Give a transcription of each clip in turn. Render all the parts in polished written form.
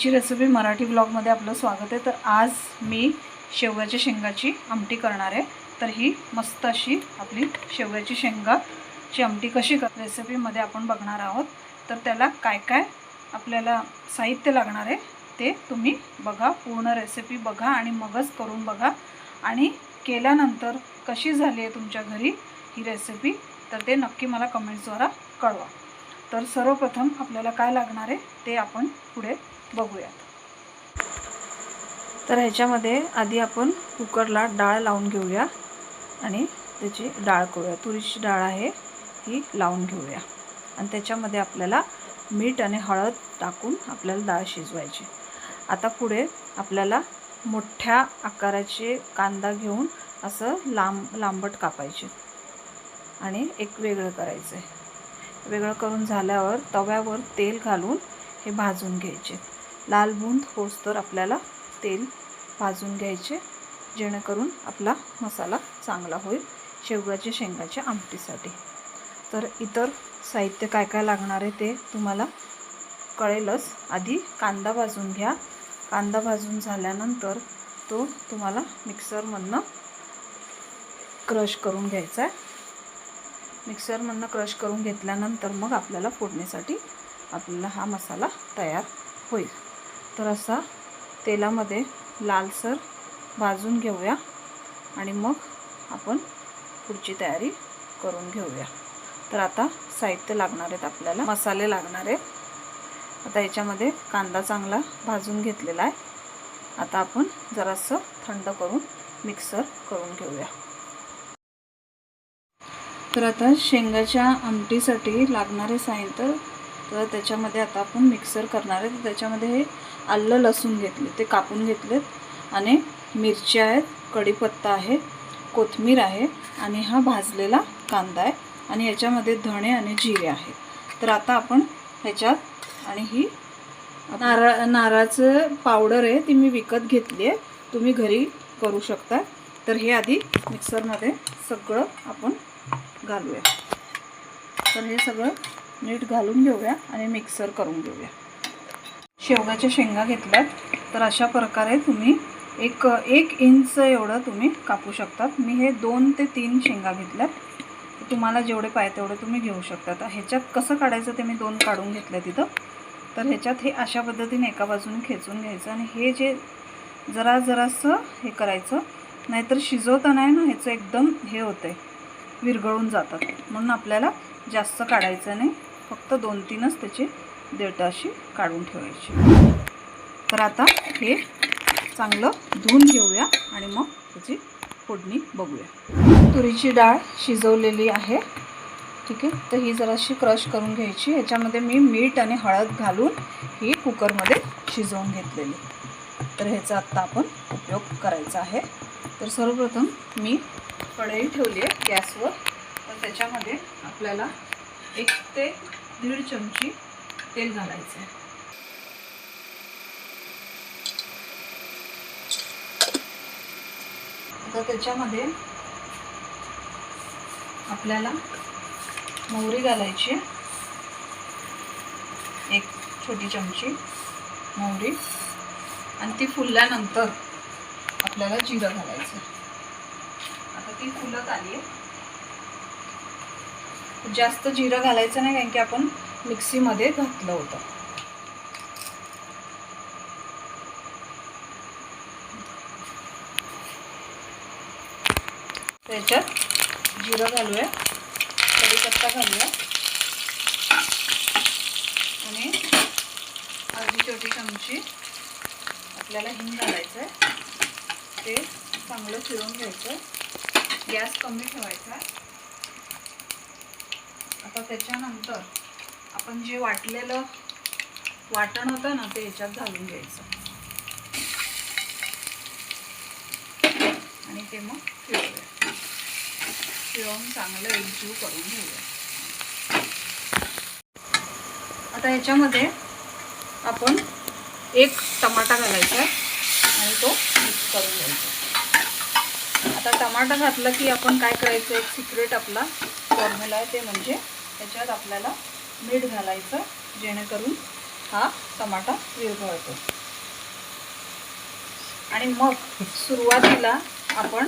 आईची रेसिपी मराठी ब्लॉगमध्ये आपलं स्वागत आहे। तर आज मी शेवग्याच्या शेंगाची आमटी करणार आहे। तर ही मस्त अशी आपली शेवग्याची शेंगाची आमटी कशी रेसिपीमध्ये आपण बघणार आहोत। तर त्याला काय काय आपल्याला साहित्य लागणार आहे ते तुम्ही बघा, पूर्ण रेसिपी बघा आणि मगच करून बघा आणि केल्यानंतर कशी झाली आहे तुमच्या घरी ही रेसिपी तर ते नक्की मला कमेंट्सद्वारे कळवा। तर सर्वप्रथम आपल्याला काय लागणार आहे ते आपण पुढे बघूयात। तर ह्याच्यामध्ये आधी आपण कुकरला डाळ लावून घेऊया आणि त्याची डाळ करूया। तुरीची डाळ आहे ही लावून घेऊया आणि त्याच्यामध्ये आपल्याला मीठ आणि हळद टाकून आपल्याला डाळ शिजवायची। आता पुढे आपल्याला मोठ्या आकाराचे कांदा घेऊन असं लांबट कापायचे आणि एक वेगळं करायचं आहे। वेगळं करून झाल्यावर तव्यावर तेल घालून हे भाजून घ्यायचे। लाल बुंद होईस्तोवर आपल्याला तेल भाजून घ्यायचे, जेणेकरून आपला मसाला चांगला होईल शेवग्याच्या शेंगाच्या आमटीसाठी। तर इतर साहित्य काय काय लागणार आहे ते तुम्हाला कळेलच। आधी कांदा भाजून घ्या। कांदा भाजून झाल्यानंतर तो तुम्हाला मिक्सरमधनं क्रश करून घ्यायचा आहे। मिक्सरमधनं क्रश करून घेतल्यानंतर मग आपल्याला फोडणीसाठी आपल्याला हा मसाला तयार होईल। तर असा तेलामध्ये लालसर भाजून घेऊया आणि मग आपण पुढची तयारी करून घेऊया। तर आता साहित्य लागणार आहेत आपल्याला, मसाले लागणार आहेत। आता याच्यामध्ये कांदा चांगला भाजून घेतलेला आहे। आता आपण जरासं थंड करून मिक्सर करून घेऊया। तर आता शेंगाच्या आमटीसाठी लागणारे साहित्य तर त्याच्यामध्ये आता आपण मिक्सर करणार आहे। तर त्याच्यामध्ये हे आलं लसूण घेतले, ते कापून घेतलेत आणि मिरच्या आहेत, कढीपत्ता आहे, कोथिंबीर आहे आणि हा भाजलेला कांदा आहे आणि याच्यामध्ये धणे आणि जिरे आहे। तर आता आपण ह्याच्यात आणि ही नारळाचं पावडर आहे ती मी विकत घेतली आहे, तुम्ही घरी करू शकता। तर हे आधी मिक्सरमध्ये सगळं आपण घालूया। तर हे सगळं नीट घालून घेऊया आणि मिक्सर करून घेऊया। शेवगाच्या शेंगा घेतल्यात तर अशा प्रकारे तुम्ही एक इंच एवढं तुम्ही कापू शकतात। मी हे 2 ते 3 शेंगा घेतल्यात, तुम्हाला जेवढे पाहिजे तेवढे तुम्ही घेऊ शकता। तर ह्याच्यात कसं काढायचं ते मी 2 काढून घेतले तिथं। तर ह्याच्यात हे अशा पद्धतीने एका बाजूने खेचून घ्यायचं आणि हे जे जरासं हे करायचं, नाहीतर शिजवताना आहे ना ह्याचं एकदम हे होतंय, विरघळून जातात। म्हणून आपल्याला जास्त काढायचं नाही, फक्त 2-3च त्याची देठ अशी काढून ठेवायची। तर आता हे चांगलं धुवून घेऊया आणि मग त्याची फोडणी बघूया। तुरीची डाळ शिजवलेली आहे, ठीक आहे। तर ही जराशी क्रश करून घ्यायची। याच्यामध्ये मी मीठ आणि हळद घालून ही कुकरमध्ये शिजवून घेतलेली। तर ह्याचा आत्ता आपण उपयोग करायचा आहे। तर सर्वप्रथम मी कढई ठेवली आहे गॅसवर। तर त्याच्यामध्ये आपल्याला 1 ते 1.5 चमची तेल घालायचं आहे। आता त्याच्यामध्ये आपल्याला मोहरी घालायची, 1 छोटी चमची मोहरी, आणि ती फुलल्यानंतर आपल्याला जिरं घालायचं। आता ती फुलत आली आहे, जास्त जिरं घालायचं नाही कारण की आपण मिक्सीमध्ये घातलं होतं। त्याच्यात जिरं घालूया, कढीपत्ता घालूया आणि अर्धी छोटी चमची आपल्याला हिंग घालायचं आहे। ते चांगलं फिरवून घ्यायचं, गॅस कमी ठेवायचा। आता त्याच्यानंतर आपण जे वाटलेलं वाटण होतं ना ते ह्याच्यात घालून घ्यायचं आणि ते मग फिरवूया, फिरवून चांगलं एकजीव करून घेऊया। आता ह्याच्यामध्ये आपण 1 टमाटा घालायचा आणि तो मिक्स करून घ्यायचा। आता टमाटा घातला की आपण काय करायचं, एक सिक्रेट आपला फॉर्म्युला आहे, ते म्हणजे त्याच्यात आपल्याला मीठ घालायचं, जेणेकरून हा टमाटा विरघळतो. आणि मग सुरुवातीला आपण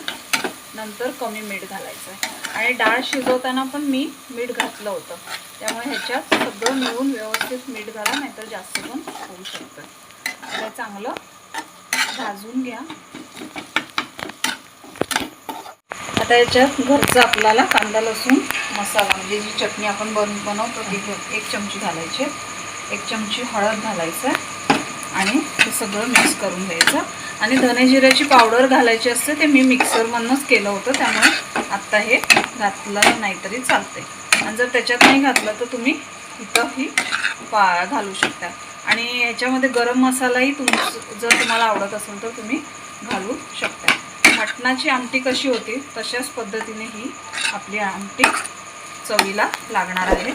नंतर कमी मीठ घालायचं आहे. आणि डाळ शिजवताना पण मी मीठ घातलं होतं, त्यामुळे ह्याच्यात सगळं मिळून व्यवस्थित मीठ घाला, नाहीतर जास्त पण होऊ शकतं. हे चांगलं भाजून घ्या. आता याच्यात घरचा आपल्याला कांदा लसूण मसाला म्हणजे जी चटणी आपण बनवतो ती 1 चमची घालायची, 1 चमची हळद घालायचं आणि हे सगळं मिक्स करून घ्यायचं. आणि धने जिऱ्याची पावडर घालायची असते, ते मी मिक्सरमधूनच केलं होतं, त्यामुळे आत्ता हे घातलं नाही तरी चालते. आणि जर त्याच्यात नाही घातलं तर तुम्ही इथंही घालू शकता. आणि ह्याच्यामध्ये गरम मसालाही जर तुम्हाला आवडत असेल तर तुम्ही घालू शकता. मटणाची आमटी कशी होती तशाच पद्धतीने ही आपली आमटी चवीला लागणार आहे.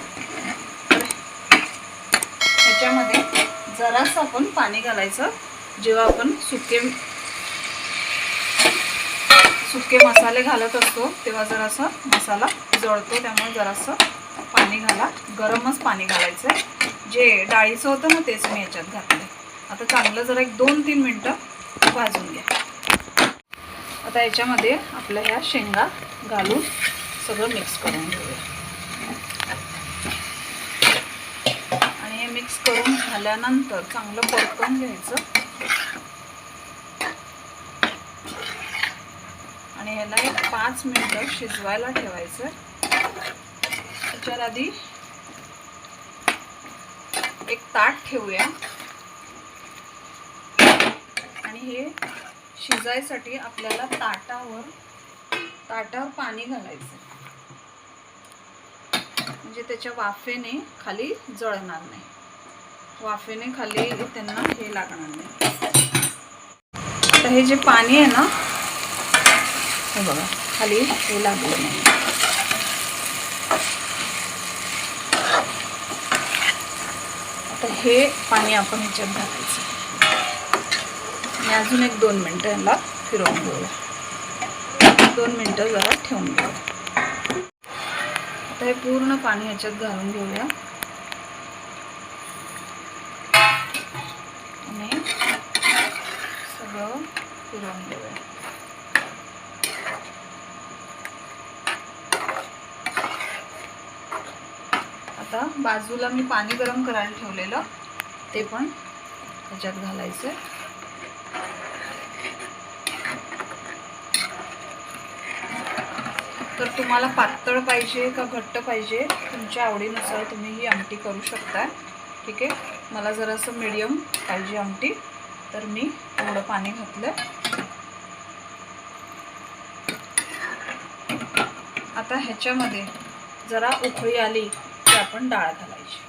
ह्याच्यामध्ये जरासं आपण पाणी घालायचं. जेव्हा आपण सुके मसाले घालत असतो तेव्हा जरासा मसाला जळतो, त्यामुळे जरासं पाणी घाला. गरमच पाणी घालायचं. जे डाळीचं होतं ना तेच मी याच्यात घातलं. आता चांगलं जरा 1-2-3 मिनटं भाजून घ्या. आता याच्यामध्ये आपल्या ह्या शेंगा घालून सगळं मिक्स करून घेऊया. आणि हे मिक्स करून झाल्यानंतर चांगलं परतून घ्यायचं. आणि ह्याला 5 मिनिटं शिजवायला ठेवायचं. त्याच्या आधी एक ताट ठेवूया. आणि हे शिजायसाठी आपल्याला ताटावर पाणी घालायचं, म्हणजे त्याच्या वाफेने खाली जळणार नाही, वाफेने खाली त्यांना हे लागणार नाही. आता हे जे पाणी आहे ना, हे बघा खाली हे लागलं नाही. आता हे पाणी आपण ह्याच्यात घालायचं आणि अजून 1-2 मिनटं याला फिरवून घेऊया. 2 मिनटं जरा ठेवून घेऊया. आता हे पूर्ण पाणी ह्याच्यात घालून घेऊया आणि सगळं फिरवून घेऊया. आता बाजूला मी पाणी गरम करायला ठेवलेलं ते पण ह्याच्यात घालायचं. तर तुम्हाला पातळ पाहिजे का घट्ट पाहिजे तुमच्या आवडीनुसार तुम्ही ही आमटी करू शकता. ठीक आहे, मला जरासं मीडियम पाहिजे आमटी, तर मी थोडं पाणी घातलं. आता ह्याच्यामध्ये जरा उकळी आली की आपण डाळ घालायची.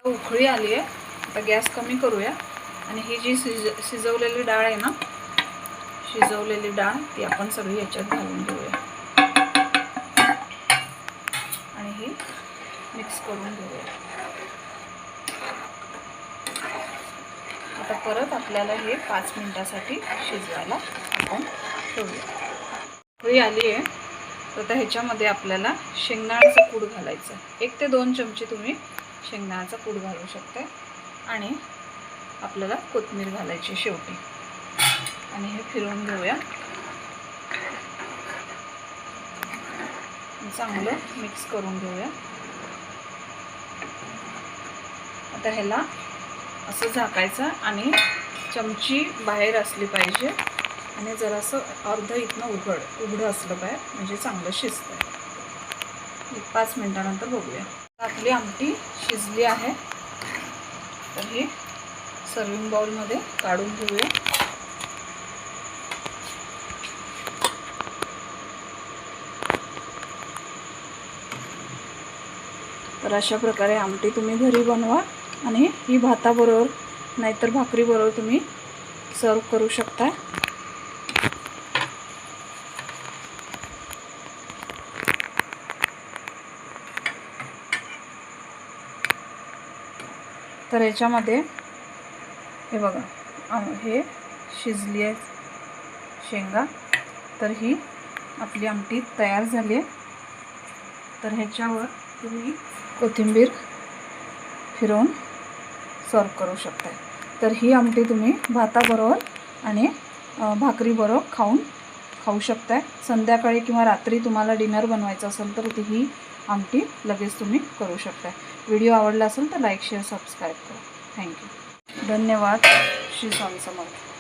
उकळी आली आहे, आता गॅस कमी करूया. आणि ही जी शिजवलेली डाळ आहे ना, शिजवलेली डाळ ती आपण सगळी याच्यात घालून घेऊया आणि ही मिक्स करून घेऊया. आता परत आपल्याला हे 5 मिनिटासाठी शिजवायला आपण ठेवूया. उकळी आली आहे, तर आता ह्याच्यामध्ये आपल्याला शेंगदाण्याचा कूट घालायचा. 1 ते 2 चमचे तुम्ही शेंगदाण्याचा कूट घालू शकता. आणि आपल्याला कोथिंबीर घालायची शेवटी. आणि हे फिरवून घेऊया. चांगलं मिक्स करून घेऊया. आता ह्याला असं झाकायचं आणि चमची बाहेर असली पाहिजे आणि जरासं अर्ध इथनं उघडं असलं पाहिजे, म्हणजे चांगलं शिजतं. 5 मिनिटानंतर बघूया. आपली आमटी शिजली आहे, तर हे सर्विंग बाउलमध्ये काढून घेऊया. तर अशा प्रकारे आमटी तुम्ही घरी बनवा आणि ही भाताबरोबर नाहीतर भाकरीबरोबर तुम्ही सर्व करू शकता. तर याच्यामध्ये हे बघा हे शिजली आहे शेंगा, तर ही आपली आमटी तयार झाली आहे. तर ह्याच्यावर तुम्ही कोथिंबीर फिरवून सर्व करू शकता। तर ही आमटी तुम्ही भाताबरोबर आणि भाकरीबरोबर खाऊ शकता। संध्याकाळी किंवा रात्री तुम्हाला डिनर बनवायचं असेल तर ही आमटी लगेच तुम्ही करू शकता। व्हिडिओ आवडला असेल तर लाईक शेअर सबस्क्राईब करा। थँक्यू, धन्यवाद। श्री स्वामी समर्थ।